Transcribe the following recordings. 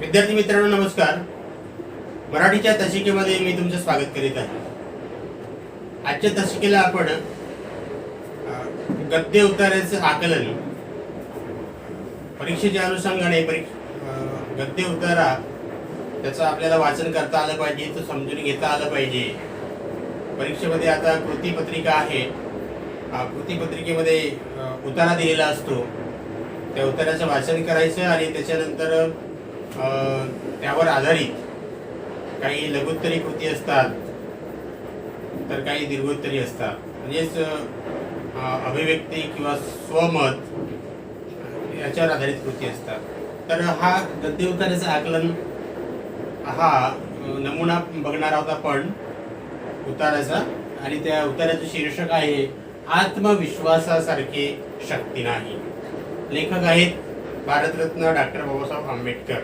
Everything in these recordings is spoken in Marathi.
विद्यार्थी मित्रांनो नमस्कार. मराठीच्या तासिकेमध्ये मी तुमचं स्वागत करीत आहे. आजच्या तासिकेला आपण गद्य उताऱ्याचं आकलन परीक्षेच्या अनुषंगाने गद्य उतारा त्याचं आपल्याला वाचन करता आलं पाहिजे, तो समजून घेता आलं पाहिजे. परीक्षेमध्ये आता कृतीपत्रिका आहे. कृतीपत्रिकेमध्ये उतारा दिलेला असतो. त्या उताराचं वाचन करायचं आणि त्याच्यानंतर त्यावर आधारित काही लघुत्तरी कृती असतात तर काही दीर्घोत्तरी असतात. म्हणजेच अभिव्यक्ती किंवा स्वमत याच्यावर आधारित कृती असतात. तर हा गद्य उताऱ्याचं आकलन हा नमुना बघणार आहोत आपण उताराचा. आणि त्या उताराचं शीर्षक आहे आत्मविश्वासासारखी शक्ती नाही. लेखक आहेत भारतरत्न डॉक्टर बाबासाहेब आंबेडकर.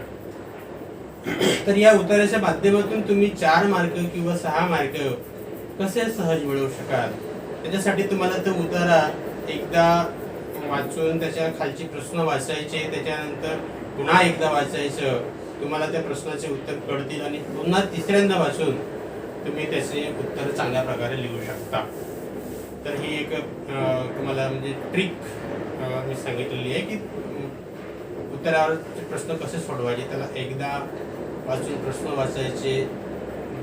तर या उताराच्या माध्यमातून तुम्ही 4 मार्क किंवा 6 मार्क कसे सहज मिळवू शकाल, त्याच्यासाठी तुम्हाला तो उतारा एकदा वाचून त्याच्या खालचे प्रश्न वाचायचे, त्याच्यानंतर पुन्हा एकदा वाचायचं. तुम्हाला त्या प्रश्नाचे उत्तर कळतील आणि पुन्हा तिसऱ्यांदा वाचून तुम्ही त्याचे उत्तर चांगल्या प्रकारे लिहू शकता. तर ही एक तुम्हाला म्हणजे ट्रिक मी सांगितलेली आहे की उत्तरावरचे प्रश्न कसे सोडवायचे. त्याला एकदा वाचून प्रश्न वाचायचे,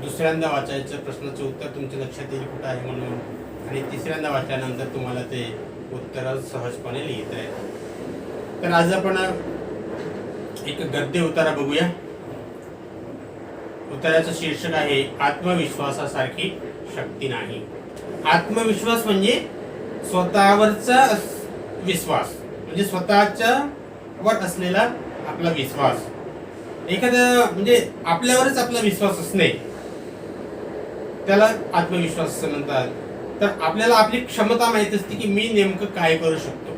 दुसऱ्यांदा वाचायचं, प्रश्नाचं उत्तर तुमच्या लक्षात येईल कुठं आहे म्हणून, आणि तिसऱ्यांदा वाचल्यानंतर तुम्हाला ते उत्तर सहजपणे लिहिता येईल. तर आज आपण एक गद्य उतारा बघूया. उताराचं शीर्षक आहे आत्मविश्वासासारखी शक्ती नाही. आत्मविश्वास म्हणजे स्वतःवरचा विश्वास, म्हणजे स्वतःच्या वर असलेला आपला विश्वास. एखादा म्हणजे आपल्यावरच आपला विश्वास असणे त्याला आत्मविश्वास असं म्हणतात. तर आपल्याला आपली क्षमता माहित असते की मी नेमकं काय करू शकतो.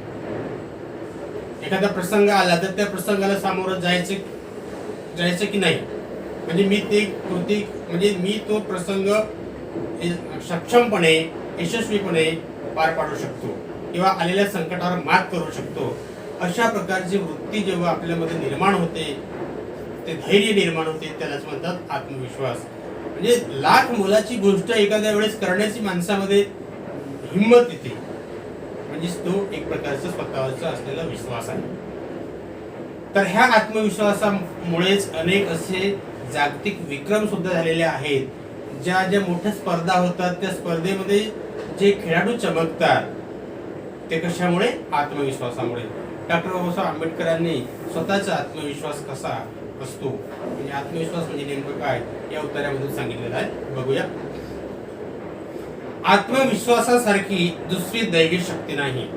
एखादा प्रसंग आला तर त्या प्रसंगाला सामोरं जायचं की नाही, म्हणजे मी ते कृती म्हणजे मी तो प्रसंग सक्षमपणे यशस्वीपणे पार पाडू शकतो किंवा आलेल्या संकटावर मात करू शकतो. अशा प्रकारची वृत्ती जेव्हा आपल्यामध्ये निर्माण होते, ते धैर्य निर्माण होते, त्यालाच म्हणतात आत्मविश्वास. म्हणजे लाख मोलाची गोष्ट एखाद्या वेळेस करण्याची माणसामध्ये हिंमत येते, म्हणजेच तो एक प्रकारचा स्वतःवरचा असलेला विश्वास आहे. तर ह्या आत्मविश्वासामुळेच अनेक असे जागतिक विक्रम सुद्धा झालेले आहेत. ज्या ज्या मोठ्या स्पर्धा होतात त्या स्पर्धेमध्ये जे खेळाडू चमकतात ते कशामुळे? आत्मविश्वासामुळे. डॉक्टर बाबासाहेब आंबेडकरांनी स्वतःचा आत्मविश्वास कसा असतो, म्हणजे आत्मविश्वास म्हणजे नेमकं काय, या उत्तरामधून सांगितलेलं आहे. बघूया. आत्मविश्वासासारखी दुसरी दैवी शक्ती नाही.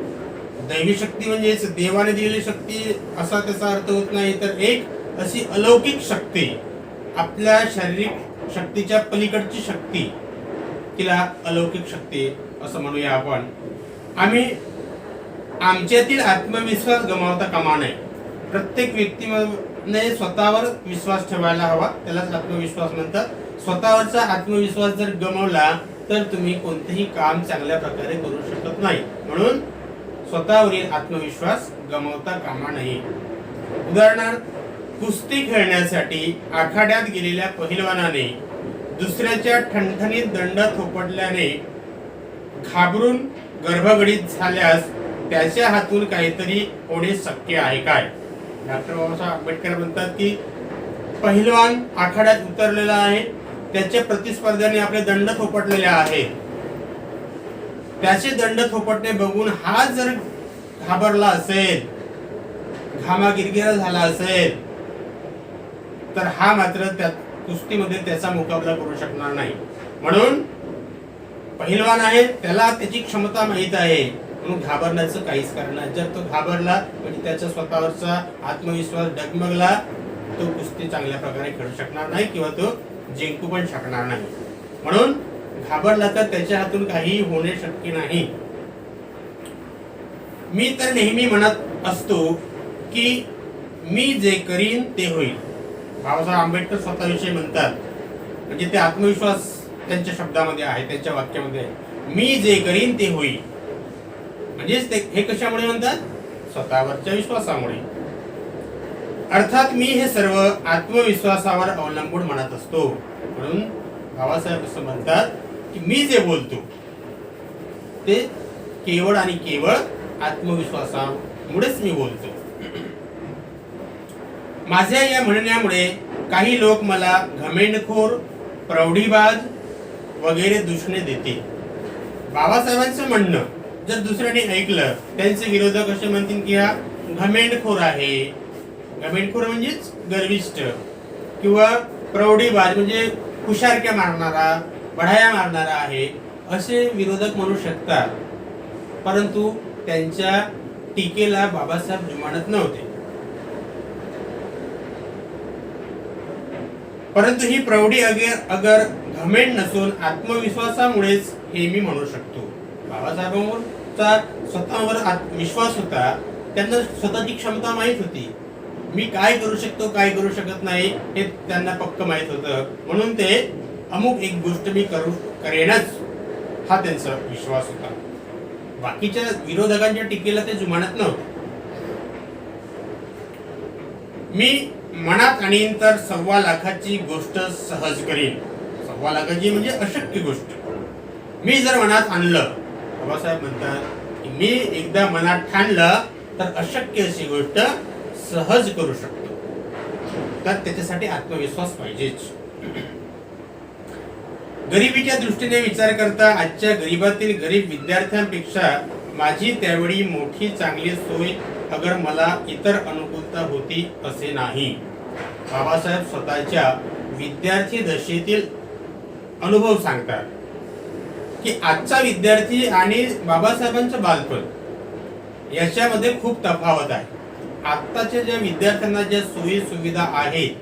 दैवी शक्ती म्हणजेच देवाने दिलेली शक्ती असा त्याचा अर्थ होत नाही, तर एक अशी अलौकिक शक्ती, आपल्या शारीरिक शक्तीच्या पलीकडची शक्ती, तिला अलौकिक शक्ती असं म्हणूया आपण. आमच्यातील आत्मविश्वास गमावता कामा नये. प्रत्येक व्यक्तीने स्वतःवर विश्वास ठेवायला हवा, त्यालाच आत्मविश्वास म्हणतात. स्वतःवरचा आत्मविश्वास जर गमावला तर तुम्ही कोणतेही काम चांगल्या प्रकारे करू शकत नाही. म्हणून स्वतःवरील आत्मविश्वास गमावता कामा नये. उदाहरणार्थ, कुस्ती खेळण्यासाठी आखाड्यात गेलेल्या पहिलवानाने दुसऱ्याच्या ठणठणीत दंड थोपटल्याने घाबरून गर्भगडीत झाल्यास त्याच्या हातून काहीतरी होणे शक्य आहे काय? डॉक्टर बाबासाहेब आंबेडकर म्हणतात की पहिलवान आखाड्यात उतरलेला आहे, त्याच्या प्रतिस्पर्ध्याने आपले दंड थोपटलेले आहेत. त्याचे दंड थोपटणे बघून हा जर घाबरला असेल, घामागिरगिरा झाला असेल, तर हा मात्र त्या कुस्तीमध्ये त्याचा मुकाबला करू शकणार नाही. म्हणून पहिलवान आहे, त्याला त्याची क्षमता माहित आहे, म्हणून घाबरण्याचं काहीच कारण नाही. जर तो घाबरला म्हणजे त्याचा स्वतःवरचा आत्मविश्वास डगमगला, तो कुस्ती चांगल्या प्रकारे खेळू शकणार नाही किंवा तो जिंकू पण शकणार नाही. म्हणून घाबरला तर त्याच्या हातून काही होणे शक्य नाही. मी तर नेहमी म्हणत असतो की मी जे करीन ते होईल. बाबासाहेब आंबेडकर स्वतःविषयी म्हणतात, म्हणजे ते आत्मविश्वास त्यांच्या शब्दामध्ये आहे, त्यांच्या वाक्यामध्ये आहे. मी जे करीन ते होईल. म्हणजेच ते हे कशामुळे म्हणतात? स्वतःवरच्या विश्वासामुळे. अर्थात मी हे सर्व आत्मविश्वासावर अवलंबून म्हणत असतो. म्हणून बाबासाहेब असं म्हणतात की मी जे बोलतो ते केवळ आणि केवळ आत्मविश्वासामुळेच मी बोलतो. माझ्या या म्हणण्यामुळे काही लोक मला घमेंडखोर, प्रौढीबाज वगैरे दूषणे देतील. बाबासाहेबांचं म्हणणं जर दुसऱ्याने ऐकलं, त्यांचे विरोधक असे म्हणतील की हा घमेंडखोर आहे. घमेंडखोर म्हणजेच गर्विष्ठ, किंवा प्रौढीबाज म्हणजे हुशारक्या मारणारा, बढाया मारणारा आहे, असे विरोधक म्हणू शकतात. परंतु त्यांच्या टीकेला बाबासाहेब जुमानत नव्हते. परंतु ही प्रौढी अगर घमेंड नसून आत्मविश्वासामुळेच हे मी म्हणू शकतो. बाबासाहेबांचा स्वतःवर विश्वास होता. त्यांना स्वतःची क्षमता माहित होती. मी काय करू शकतो, काय करू शकत नाही हे त्यांना पक्क माहित होतं. म्हणून ते अमुक एक गोष्ट मी करेनच हा त्यांचा विश्वास होता. बाकीच्या विरोधकांच्या टीकेला ते जुमानत नव्हते. मी मनात आणीन तर 1.25 लाखाची गोष्ट सहज करीन. 1.25 लाखाची म्हणजे अशक्य गोष्ट मी जर मनात आणलं, बाबासाहेब म्हणतात की मी एकदा मनात ठाणलं तर अशक्य अशी गोष्ट सहज करू शकतो. तर त्याच्यासाठी आत्मविश्वास पाहिजेच. गरिबीच्या दृष्टीने विचार करता आजच्या गरीबातील गरीब विद्यार्थ्यांपेक्षा माझी त्यावेळी मोठी चांगली सोय अगर मला इतर अनुकूलता होती असे नाही. बाबासाहेब स्वतःच्या विद्यार्थी दशेतील अनुभव सांगतात की आजचा विद्यार्थी आणि बाबासाहेबांचं बालपण याच्यामध्ये खूप तफावत आहे. आत्ताच्या ज्या विद्यार्थ्यांना ज्या सोयी सुविधा आहेत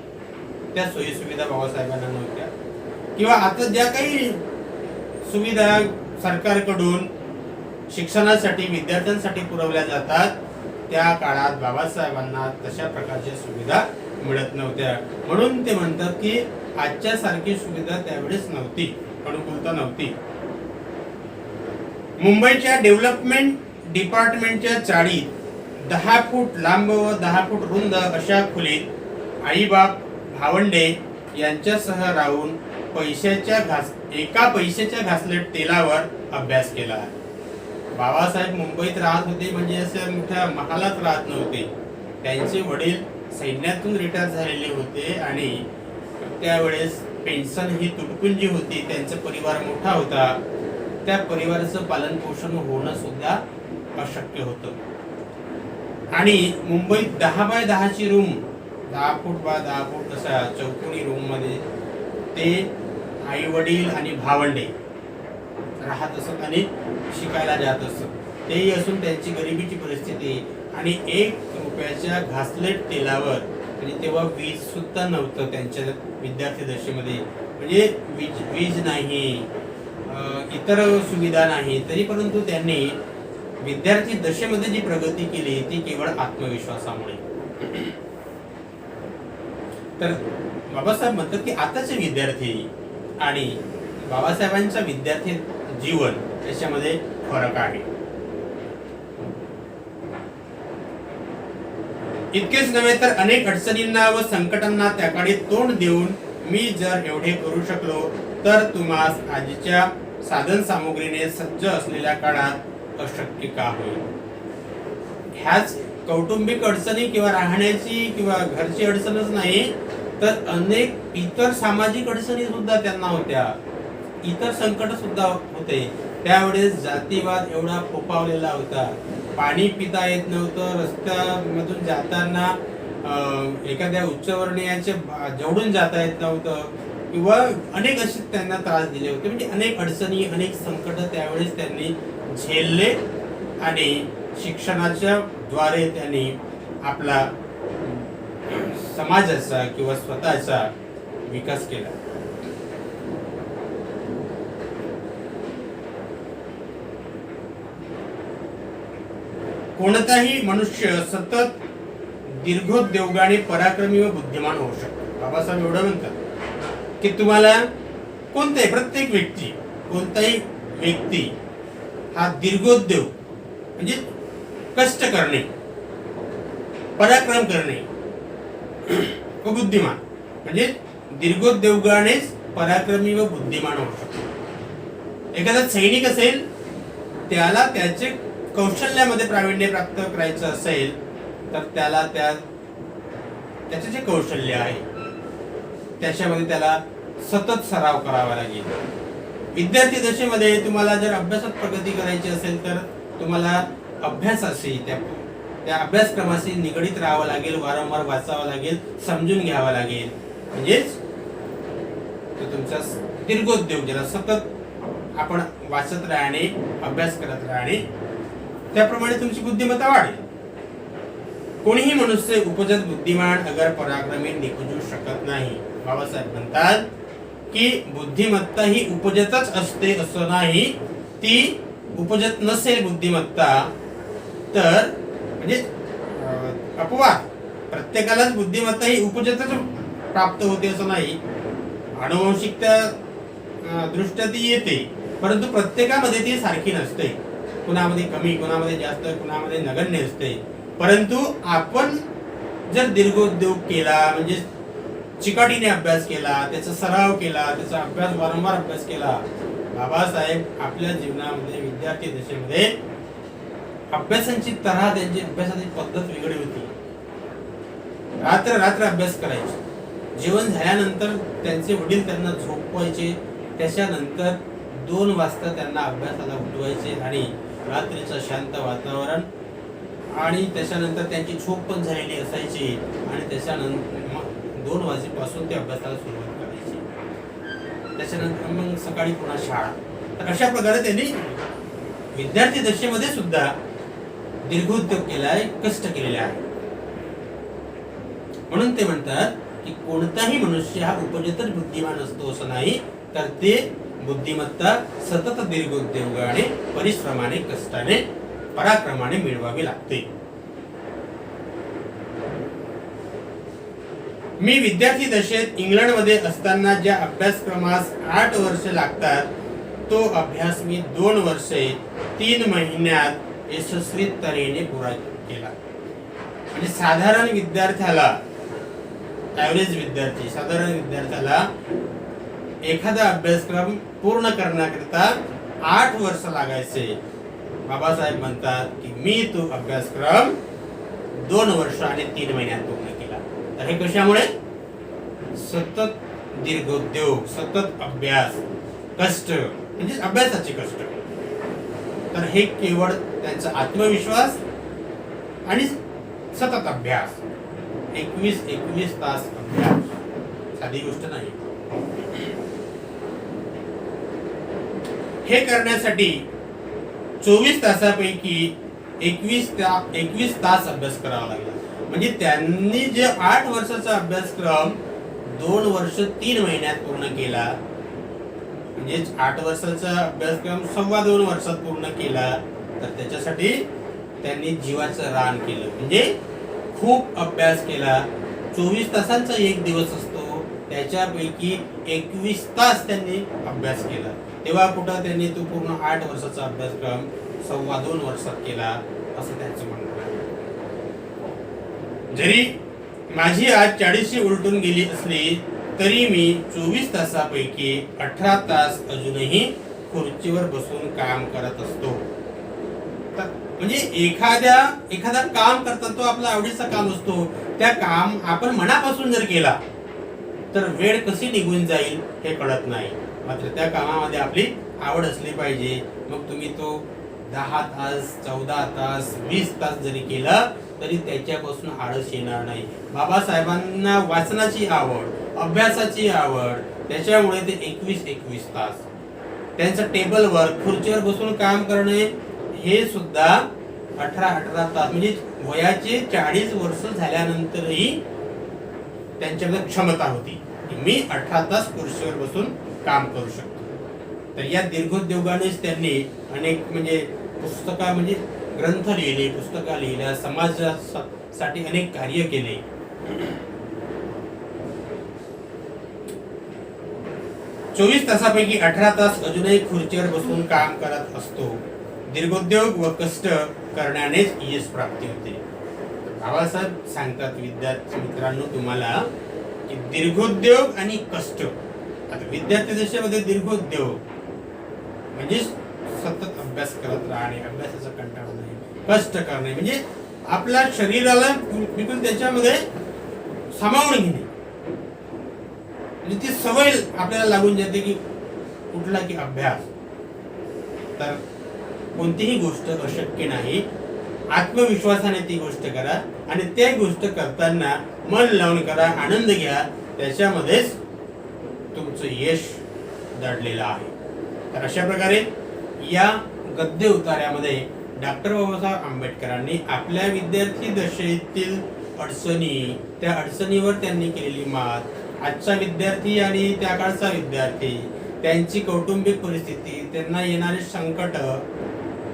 त्या सोयी सुविधा बाबासाहेबांना नव्हत्या, किंवा आता ज्या काही सुविधा सरकारकडून शिक्षणासाठी विद्यार्थ्यांसाठी पुरवल्या जातात त्या काळात बाबासाहेबांना तशा प्रकारच्या सुविधा मिळत नव्हत्या. म्हणून ते म्हणतात की आजच्या सारखी सुविधा त्यावेळेस नव्हती, अनुकूलता नव्हती. मुंबईच्या डेव्हलपमेंट डिपार्टमेंटच्या चाळीत 10 फूट लांब व 10 फूट रुंद अशा खोलीत आईबाप भावंडे यांच्यासह राहून एका पैशाच्या घासलेट तेलावर अभ्यास केला. बाबासाहेब मुंबईत राहत होते म्हणजे असे मोठ्या महालात राहत नव्हते. त्यांचे वडील सैन्यातून रिटायर झालेले होते आणि त्यावेळेस पेन्शन ही तुटपुंजी होती. त्यांचा परिवार मोठा होता. त्या परिवाराचं पालन पोषण होणं सुद्धा अशक्य होतं. आणि मुंबईत 10 बाय 10 ची रूम, 10 फूट बाय 10 फूट अशा चौकोनी रूम मध्ये ते आई वडील आणि भावंडे राहत असत आणि शिकायला जात असत. तेही असून त्यांची गरिबीची परिस्थिती आणि 1 रुपयाच्या घासलेट तेलावर, म्हणजे तेव्हा वीज सुद्धा नव्हतं त्यांच्या विद्यार्थी दशेमध्ये. म्हणजे वीज नाही, इतर सुविधा नाही, तरी परंतु त्यांनी विद्यार्थी दशेमध्ये जी प्रगती केली ती केवळ आत्मविश्वासामुळे. तर बाबासाहेब म्हणतात की आताचे विद्यार्थी आणि बाबासाहेबांच्या विद्यार्थी जीवन याच्यामध्ये फरक आहे. इतकेच नव्हे तर अनेक अडचणींना व संकटांना त्याकडे तोंड देऊन मी जर एवढे करू शकलो तर तुम्हास आजच्या साधन सामुग्रीने सज्ज असलेल्या काळात अशक्य का होईल. ह्याच कौटुंबिक अडचणी किंवा राहण्याची किंवा घरची अडचणच नाही तर अनेक इतर सामाजिक अडचणी सुद्धा त्यांना होत्या, इतर संकट सुद्धा होते. त्यावेळेस जातीवाद एवढा फोफावलेला होता. पाणी पिता येत नव्हतं, रस्त्यामधून जाताना एखाद्या उच्चवर्णीयाचे जवळून जाता येत नव्हतं, किंवा अनेक असे त्यांना त्रास दिले होते. म्हणजे अनेक अडचणी, अनेक संकट त्यावेळेस त्यांनी झेलले आणि शिक्षणाच्या द्वारे त्यांनी आपला समाजाचा किंवा स्वतःचा विकास केला. कोणताही मनुष्य सतत दीर्घोद्योगाने पराक्रमी व बुद्धिमान होऊ शकतो. बाबासाहेब एवढं म्हणतात की तुम्हाला प्रत्येक व्यक्ती, कोणताही व्यक्ती हा दीर्घोद्योग म्हणजे कष्ट करणे, पराक्रम करणे व बुद्धिमान, म्हणजे दीर्घोद्योगानेच पराक्रमी व बुद्धिमान होऊ शकतो. एखादा सैनिक असेल, त्याला त्याचे कौशल्यामध्ये प्रावीण्य प्राप्त करायचं असेल तर त्याला त्याचे जे कौशल्य आहे त्याच्यामध्ये त्याला सतत सराव करावा लागेल. विद्यार्थी दशेमध्ये तुम्हाला जर अभ्यासात प्रगती करायची असेल तर तुम्हाला अभ्यासाशी त्या अभ्यासक्रमाशी निगडीत राहावं लागेल, वारंवार वाचावं लागेल, समजून घ्यावं लागेल. म्हणजेच तो तुमचा दीर्घोद्योग, ज्याला सतत आपण वाचत राहणे, अभ्यास करत राहणे, त्याप्रमाणे तुमची बुद्धिमत्ता वाढेल. कोणीही मनुष्य उपजत बुद्धिमान अगर पराक्रमी निपजू शकत नाही. बाबासाहेब म्हणतात की बुद्धिमत्ता ही उपजतच असते असं नाही. ती उपजत नसेल बुद्धिमत्ता तर म्हणजे अपवाद, प्रत्येकालाच बुद्धिमत्ता ही उपजतच प्राप्त होते असं नाही. आनुवंशिकता दृष्ट्या ती येते, परंतु प्रत्येकामध्ये ती सारखी नसते. कुणामध्ये कमी, कुणामध्ये जास्त, कुणामध्ये नगण्य असते. परंतु आपण जर दीर्घोद्योग केला, म्हणजे चिकाटीने अभ्यास केला, त्याचा सराव केला, त्याचा अभ्यास वारंवार अभ्यास केला. बाबासाहेब आपल्या जीवनामध्ये विद्यार्थी दशेमध्ये अभ्यासाची तऱ्हा, त्यांची अभ्यासाची पद्धत वेगळी होती. रात्र रात्र अभ्यास करायचे. जेवण झाल्यानंतर त्यांचे वडील त्यांना झोपवायचे. त्याच्यानंतर 2 वाजता त्यांना अभ्यासाला उठवायचे आणि रात्रीचं शांत वातावरण आणि त्याच्यानंतर त्यांची झोप पण झालेली असायची आणि त्याच्यानंतर 2 वाजेपासून ते अभ्यासाला सुरुवात करायची. त्याच्यानंतर मग सकाळी पुन्हा शाळा. तर अशा प्रकारे त्यांनी विद्यार्थी दशेमध्ये सुद्धा दीर्घोद्योग केलाय, कष्ट केलेले आहे. म्हणून ते म्हणतात की कोणताही मनुष्य हा उपजतच बुद्धिमान असतो असं नाही, तर ते बुद्धिमत्ता सतत दीर्घोद्योगाने, परिश्रमाने, कष्टाने, पराक्रमाने मिळवावी लागते. मी विद्यार्थी दशेत इंग्लंडमध्ये असताना ज्या अभ्यासक्रमास 8 वर्ष लागतात तो अभ्यास मी 2 वर्षे 3 महिन्यात यशस्वी तऱ्हेने पुरा केला. म्हणजे साधारण विद्यार्थ्याला, ॲव्हरेज विद्यार्थी, साधारण विद्यार्थ्याला एखादा अभ्यासक्रम पूर्ण करण्याकरिता 8 वर्ष लागायचे. बाबासाहेब म्हणतात की मी तो अभ्यासक्रम 2 वर्ष आणि 3 महिन्यात पूर्ण केला. तर हे कशामुळे? सतत दीर्घोद्योग, सतत अभ्यास, कष्ट, म्हणजे अभ्यासाचे कष्ट. तर हे केवळ त्यांचा आत्मविश्वास आणि सतत अभ्यास. 21 तास अभ्यास साधी गोष्ट नाही. हे करण्यासाठी 24 तासापैकी 21 तास अभ्यास करावा लागला. म्हणजे त्यांनी जे 8 वर्षाचा अभ्यासक्रम 2 वर्ष 3 महिन्यात पूर्ण केला, म्हणजे 8 वर्षाचा अभ्यासक्रम 2.25 वर्षात पूर्ण केला. तर त्याच्यासाठी त्यांनी जीवाचं रान केलं, म्हणजे खूप अभ्यास केला. 24 तासांचा एक दिवस असतो, त्याच्यापैकी 21 तास त्यांनी अभ्यास केला. तेव्हा कुठं त्यांनी तो पूर्ण 8 वर्षाचा अभ्यासक्रम 2.25 वर्षात केला असं त्यांचं म्हणणं आहे. जरी माझी आज 40शी उलटून गेली असली तरी मी 24 तासापैकी 18 तास अजूनही खुर्चीवर बसून काम करत असतो. म्हणजे एखादा काम करता तो आपला आवडीचा काम असतो. त्या काम आपण मनापासून जर केला तर वेळ कशी निघून जाईल हे कळत नाही. मात्र त्या कामामध्ये आपली आवड असली पाहिजे. मग तुम्ही तो 10 तास, 14 तास, 20 तास जरी केला तरी त्याच्यापासून आळस येणार नाही. बाबासाहेबांना वाचनाची आवड, अभ्यासाची आवड, त्याच्यामुळे ते 21 तास त्यांचं टेबलवर, खुर्चीवर बसून काम करणे हे सुद्धा 18 तास, म्हणजे वयाचे 40 वर्ष झाल्यानंतरही त्यांच्याकडे क्षमता होती की मी 18 तास खुर्चीवर बसून काम करू शकतो. तर या दीर्घोद्योगानेच त्यांनी अनेक म्हणजे पुस्तका, म्हणजे ग्रंथ लिहिले, पुस्तका लिहिल्या, समाजासाठी अनेक कार्य केले. चोवीस तासापैकी 18 तास अजूनही खुर्चीवर बसून काम करत असतो. दीर्घोद्योग व कष्ट करण्यानेच यश प्राप्ती होते. बाबासाहेब सांगतात विद्यार्थी मित्रांनो तुम्हाला की दीर्घोद्योग आणि कष्ट. आता विद्यार्थी दशेमध्ये दीर्घोद्योग म्हणजे सतत अभ्यास करत राहणे, अभ्यासाचा कंटाळा नाही, कष्ट करणे म्हणजे आपल्या शरीराला बिलकुल त्याच्यामध्ये सामावून घेणे, म्हणजे ती सवय आपल्याला लागून जाते की कुठला की अभ्यास. तर कोणतीही गोष्ट अशक्य नाही. आत्मविश्वासाने ती गोष्ट करा आणि त्या गोष्ट करताना मन लावून करा, आनंद घ्या, त्याच्यामध्येच तुमचं यश दडलेलं आहे. तर अशा प्रकारे या गद्य उतार्यामध्ये डॉक्टर बाबासाहेब आंबेडकरांनी आपल्या विद्यार्थी दशेतील अडचणी, त्या अडचणीवर त्यांनी केलेली मात, आजचा विद्यार्थी आणि त्या काळचा विद्यार्थी, त्यांची कौटुंबिक परिस्थिती, त्यांना येणारे संकट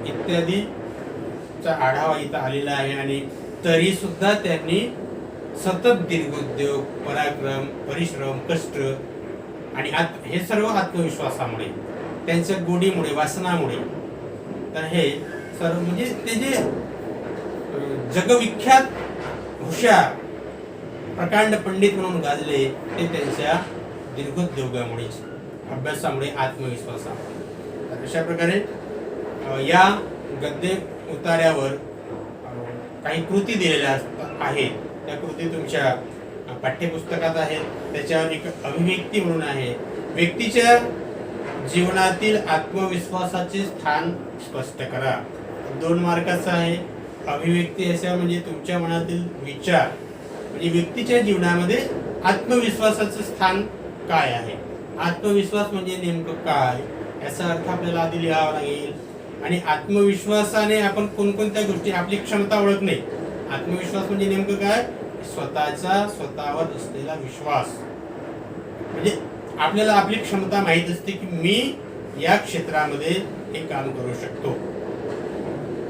इत्यादीचा आढावा इथं आलेला आहे. आणि तरी सुद्धा त्यांनी सतत दीर्घोद्योग, पराक्रम, परिश्रम, कष्ट आणि हे सर्व आत्मविश्वासामुळे, त्यांच्या गोडीमुळे, वासनामुळे. तर हे सर्व म्हणजे ते जे जगविख्यात हुशार प्रकांड पंडित म्हणून गाजले ते त्यांच्या दीर्घोद्योगामुळे, अभ्यासामुळे, आत्मविश्वासामुळे. तर अशा प्रकारे या गद्य उतार्यावर काही कृती दिलेल्या आहेत. त्या कृती तुमच्या पाठ्यपुस्तकात आहेत. त्याच्यावर एक अभिव्यक्ती म्हणून आहे, व्यक्तीच्या जीवनातील आत्मविश्वासाचे स्थान स्पष्ट करा. 2 मार्काचा आहे. अभिव्यक्ती अशा म्हणजे तुमच्या मनातील विचार, म्हणजे व्यक्तीच्या जीवनामध्ये आत्मविश्वासाचं स्थान काय आहे, आत्मविश्वास म्हणजे नेमकं काय, याचा अर्थ आपल्याला आधी लिहावा लागेल. आणि आत्मविश्वासाने आपण कोणकोणत्या गोष्टी, आपली क्षमता ओळखणे. आत्मविश्वास म्हणजे नेमकं काय, स्वतःवर असलेला विश्वास. म्हणजे आपल्याला आपली क्षमता माहित असते की मी या क्षेत्रामध्ये हे काम करू शकतो.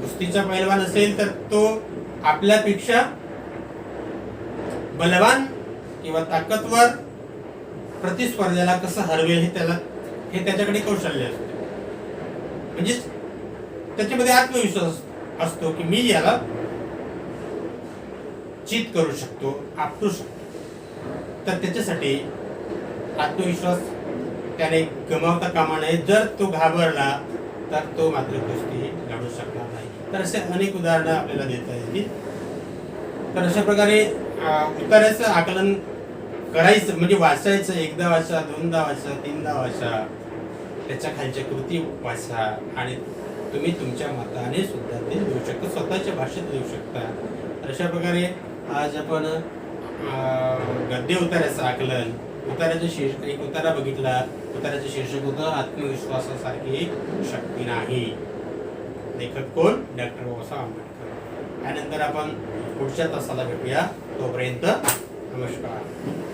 कुस्तीचा पैलवान असेल तर तो आपल्यापेक्षा बलवान किंवा ताकदवर प्रतिस्पर्ध्याला कसं हरवेल हे त्याच्याकडे कौशल्य असते. म्हणजे त्याच्यामध्ये आत्मविश्वास असतो की मी याला चित करू शकतो, आपटू शकतो. तर त्याच्यासाठी आत्मविश्वास त्याने गमावता कामा नये. जर तो घाबरला तर तो मात्र कुस्ती लढू शकणार नाही. तर असे अनेक उदाहरणं आपल्याला देता येतील. तर अशा प्रकारे उतार्याचं आकलन करायचं म्हणजे वाचायचं, एकदा वाचा, 2दा वाचा, 3दा वाचा, त्याच्या खालच्या कृती वाचा आणि तुम्ही तुमच्या मताने सुद्धा ते लिहू शकता, स्वतःच्या भाषेत लिहू शकता. तर अशा प्रकारे आज आपण गद्य उतार्याचं आकलन, उतार्याचं एक उतारा बघितला. उतार्याचं शीर्षक होतं आत्मविश्वासासारखी शक्ती नाही. लेखक कोण, डॉक्टर बाबासाहेब आंबेडकर. त्यानंतर आपण पुढच्या तासाला भेटूया. तोपर्यंत नमस्कार.